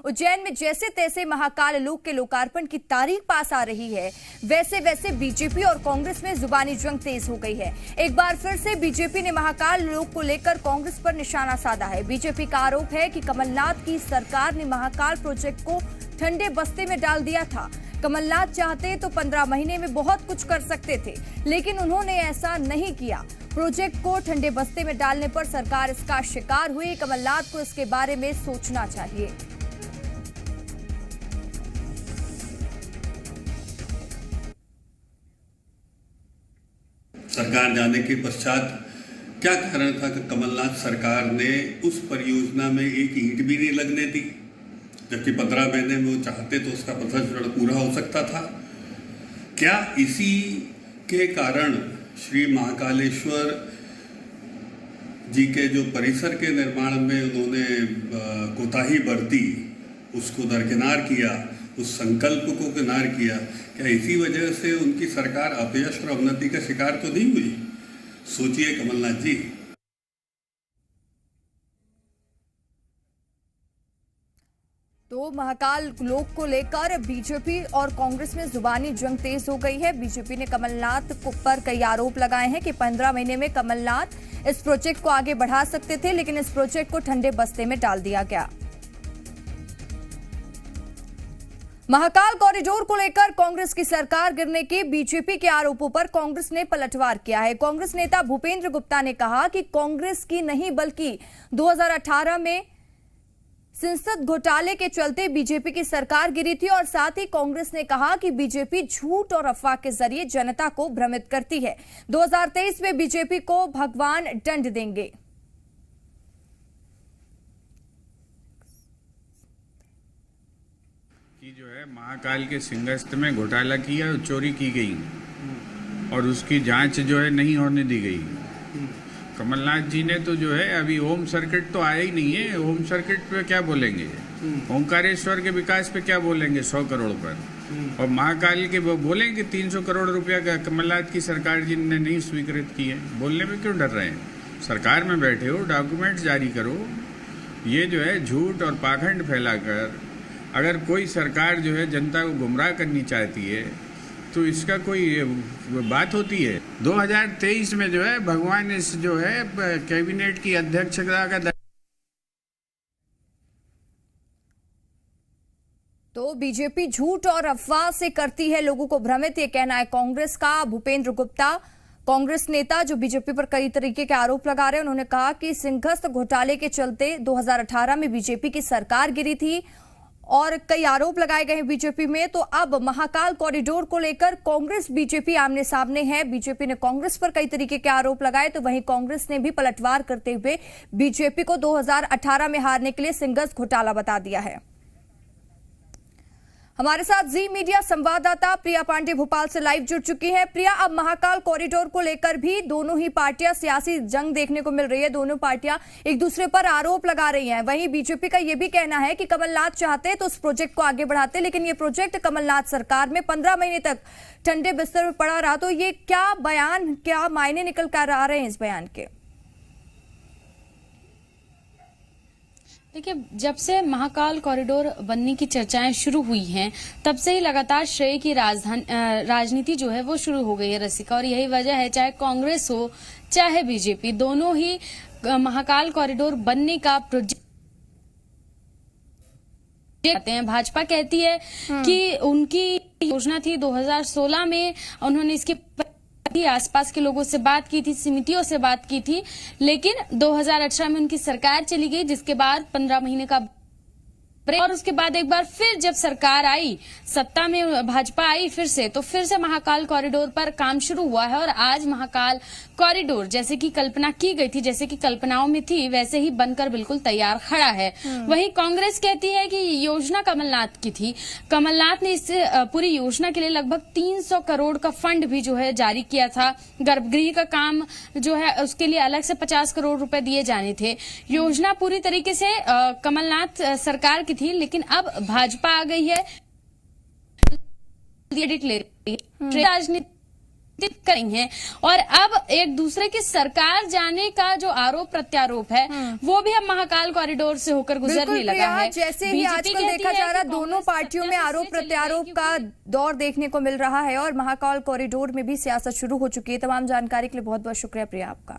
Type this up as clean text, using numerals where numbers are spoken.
उज्जैन में जैसे तैसे महाकाल लोक के लोकार्पण की तारीख पास आ रही है, वैसे वैसे बीजेपी और कांग्रेस में जुबानी जंग तेज हो गई है। एक बार फिर से बीजेपी ने महाकाल लोक को लेकर कांग्रेस पर निशाना साधा है। बीजेपी का आरोप है कि कमलनाथ की सरकार ने महाकाल प्रोजेक्ट को ठंडे बस्ते में डाल दिया था। कमलनाथ चाहते तो 15 महीने में बहुत कुछ कर सकते थे, लेकिन उन्होंने ऐसा नहीं किया। प्रोजेक्ट को ठंडे बस्ते में डालने पर सरकार इसका शिकार हुई। कमलनाथ को इसके बारे में सोचना चाहिए। सरकार जाने के पश्चात क्या कारण था कि कमलनाथ सरकार ने उस परियोजना में एक ईंट भी नहीं लगने दी, जबकि 15 महीने में वो चाहते तो उसका 50 चरण पूरा हो सकता था। क्या इसी के कारण श्री महाकालेश्वर जी के जो परिसर के निर्माण में उन्होंने कोताही बरती, उसको दरकिनार किया, उस संकल्प को किनार किया, क्या इसी वजह से उनकी सरकार अपयश और अवनति का शिकार तो नहीं हुई? सोचिए कमलनाथ जी। तो महाकाल लोक को लेकर बीजेपी और कांग्रेस में जुबानी जंग तेज हो गई है। बीजेपी ने कमलनाथ पर कई आरोप लगाए हैं कि 15 महीने में कमलनाथ इस प्रोजेक्ट को आगे बढ़ा सकते थे, लेकिन इस प्रोजेक्ट को ठंडे बस्ते में डाल दिया गया। महाकाल कॉरिडोर को लेकर कांग्रेस की सरकार गिरने के बीजेपी के आरोपों पर कांग्रेस ने पलटवार किया है। कांग्रेस नेता भूपेंद्र गुप्ता ने कहा कि कांग्रेस की नहीं बल्कि 2018 में संसद घोटाले के चलते बीजेपी की सरकार गिरी थी, और साथ ही कांग्रेस ने कहा कि बीजेपी झूठ और अफवाह के जरिए जनता को भ्रमित करती है। 2023 में बीजेपी को भगवान दंड देंगे। कि जो है महाकाल के सिंहस्थ में घोटाला किया और चोरी की गई और उसकी जांच जो है नहीं होने दी गई। कमलनाथ जी ने तो जो है अभी होम सर्किट तो आया ही नहीं है। होम सर्किट पे क्या बोलेंगे? ओंकारेश्वर के विकास पे क्या बोलेंगे? 100 करोड़ पर। और महाकाल के वो बोलेंगे 300 करोड़ रुपया का कमलनाथ की सरकार जी ने नहीं स्वीकृत की है। बोलने में क्यों डर रहे हैं? सरकार में बैठे हो, डॉक्यूमेंट्स जारी करो। ये जो है झूठ और पाखंड फैलाकर अगर कोई सरकार जो है जनता को गुमराह करनी चाहती है तो इसका कोई बात होती है? 2023 में जो है भगवान इस जो है कैबिनेट की अध्यक्षता का तो बीजेपी झूठ और अफवाह से करती है लोगों को भ्रमित, ये कहना है कांग्रेस का। भूपेंद्र गुप्ता कांग्रेस नेता जो बीजेपी पर कई तरीके के आरोप लगा रहे हैं, उन्होंने कहा कि सिंहस्थ घोटाले के चलते 2018 में बीजेपी की सरकार गिरी थी और कई आरोप लगाए गए हैं बीजेपी में। तो अब महाकाल कॉरिडोर को लेकर कांग्रेस बीजेपी आमने सामने है। बीजेपी ने कांग्रेस पर कई तरीके के आरोप लगाए, तो वहीं कांग्रेस ने भी पलटवार करते हुए बीजेपी को 2018 में हारने के लिए सिंहस्थ घोटाला बता दिया है। हमारे साथ जी मीडिया संवाददाता प्रिया पांडे भोपाल से लाइव जुड़ चुकी हैं। प्रिया, अब महाकाल कॉरिडोर को लेकर भी दोनों ही पार्टियां सियासी जंग देखने को मिल रही है। दोनों पार्टियां एक दूसरे पर आरोप लगा रही हैं। वहीं बीजेपी का यह भी कहना है कि कमलनाथ चाहते तो उस प्रोजेक्ट को आगे बढ़ाते, लेकिन ये प्रोजेक्ट कमलनाथ सरकार में 15 महीने तक ठंडे बिस्तर में पड़ा रहा। तो ये क्या बयान, क्या मायने निकल कर आ रहे हैं इस बयान के? देखिए, जब से महाकाल कॉरिडोर बनने की चर्चाएं शुरू हुई हैं, तब से ही लगातार श्रेय की राजनीति जो है वो शुरू हो गई है रसिका। और यही वजह है, चाहे कांग्रेस हो चाहे बीजेपी, दोनों ही महाकाल कॉरिडोर बनने का प्रोजेक्ट कहते हैं। भाजपा कहती है कि उनकी योजना थी 2016 में, उन्होंने इसकी आसपास के लोगों से बात की थी, समितियों से बात की थी, लेकिन 2018 में उनकी सरकार चली गई, जिसके बाद 15 महीने का और उसके बाद एक बार फिर जब सरकार आई, सत्ता में भाजपा आई फिर से, तो फिर से महाकाल कॉरिडोर पर काम शुरू हुआ है। और आज महाकाल कॉरिडोर जैसे कि कल्पना की गई थी, जैसे कि कल्पनाओं में थी, वैसे ही बनकर बिल्कुल तैयार खड़ा है। वहीं कांग्रेस कहती है कि योजना कमलनाथ की थी। कमलनाथ ने इस पूरी योजना के लिए लगभग 300 करोड़ का फंड भी जो है जारी किया था। गर्भगृह का काम जो है उसके लिए अलग से 50 करोड़ रुपए दिए जाने थे। योजना पूरी तरीके से कमलनाथ सरकार की थी, लेकिन अब भाजपा आ गई है, राजनीति करी हैं और अब एक दूसरे की सरकार जाने का जो आरोप प्रत्यारोप है वो भी अब महाकाल कॉरिडोर से होकर गुजरने लगा है। जैसे ही आजकल देखा जा रहा है दोनों पार्टियों में आरोप प्रत्यारोप का दौर देखने को मिल रहा है और महाकाल कॉरिडोर में भी सियासत शुरू हो चुकी है। तमाम जानकारी के लिए बहुत बहुत शुक्रिया प्रिया आपका।